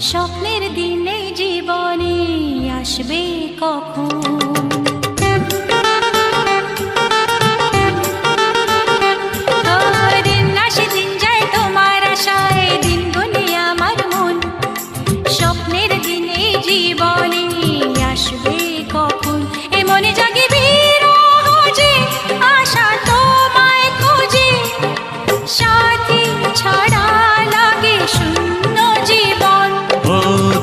স্বপ্নের দিনে জীবনে আসবে কখন? দিন আসে দিন যায় তোমার আশায়, দিন গুনে আমার মন। স্বপ্নের দিনে জীবনে আসবে কখন? এ মনে জাগে বিরহ যে আশা তোমায় খোঁজে, সাথী ছাড়া লাগে শূন্য জীবন। ও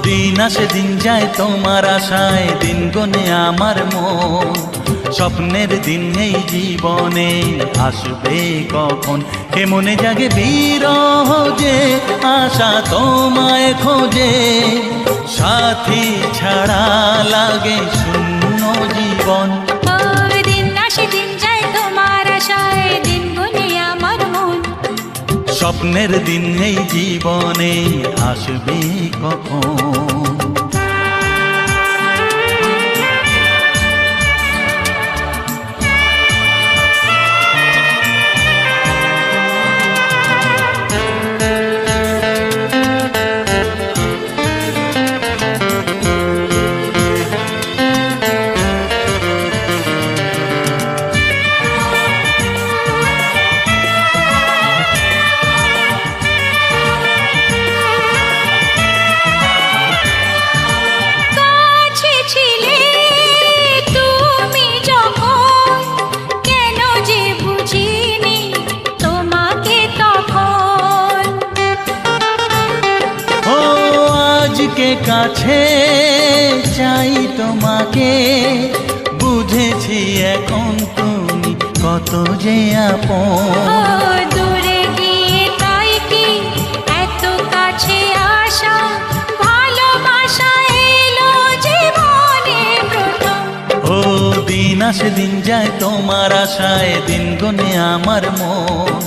দিন আসে দিন যায় তোমার আশায়, দিন গুনে আমার মন। স্বপ্নের দিন এই জীবনে আসবে কখন? হে মনে জাগে বিরহ যে আশা তোমায় খোঁজে, সাথী ছাড়া লাগে শূন্য জীবন। দিন আসে দিন যায় তোমার আশায়, দিন গুনে আমার মন। স্বপ্নের দিন এই জীবনে আসবে কখন? আজকে কাছে চাই তোমাকে, বুঝেছি এখন তুমি কত যে আপন। দূরে গিয়ে তাই কি এত কাছে আসা, ভালোবাসা এলো জীবনে প্রথম। ও দিন আসে দিন যায় তোমার আশায়, দিন গুনে আমার মন।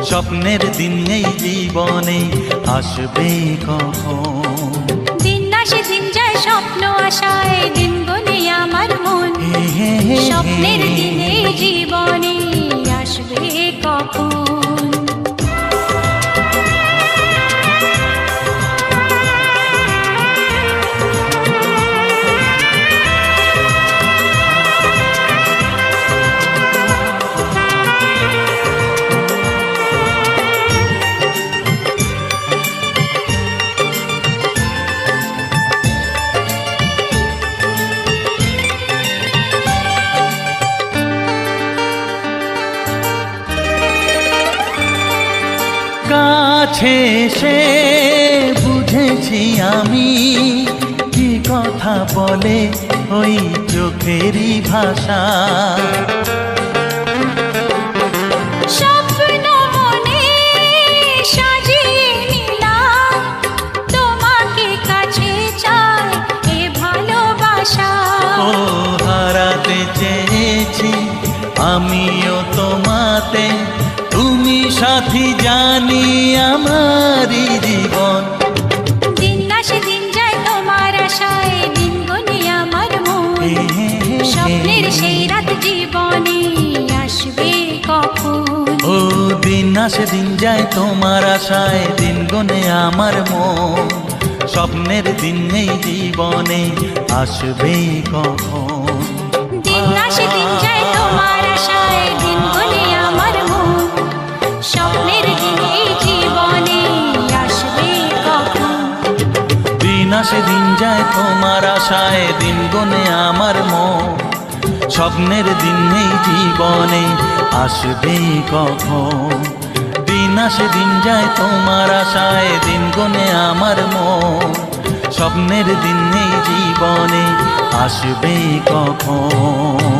স্বপ্নের দিন এই জীবনে আসবে কখন? দিন আসে দিন যায় স্বপ্ন আশায়, দিন গুনে আমার মন। স্বপ্নের দিনে জীবনে আসবে কখন? কাছে এসে বুঝেছি আমি, কি কথা বলে ওই চোখেরই ভাষা। স্বপ্ন মনে সাজিয়ে নিলাম, তোমাকে কাছে চাই এ ভালোবাসা। ও হারাতে চেয়েছি আমিও তোমাতে, তুমি সাথী জানি আমারই জীবন। দিন আসে দিন যায় তোমার আশায়, দিন গুনে আমার মন। স্বপ্নের সেই রাত জীবনে আসবে কখন? ও দিন আসে দিন যায় তোমার আশায়, দিন গুনে আমার মন। স্বপ্নের দিন এই জীবনে আসবে কখন? দিন আসে দিন যায় তোমার আশায়, দিন গুনে আমার মন। স্বপ্নের দিন এই জীবনে আসবে কখন? দিন আসে দিন যায় তোমার আশায়, দিন গুনে আমার মন। স্বপ্নের দিন এই জীবনে আসবে কখন? দিন আসে দিন যায় তোমার আশায়, দিন গুনে আমার মন। স্বপ্নের দিন এই জীবনে আসবে কখন?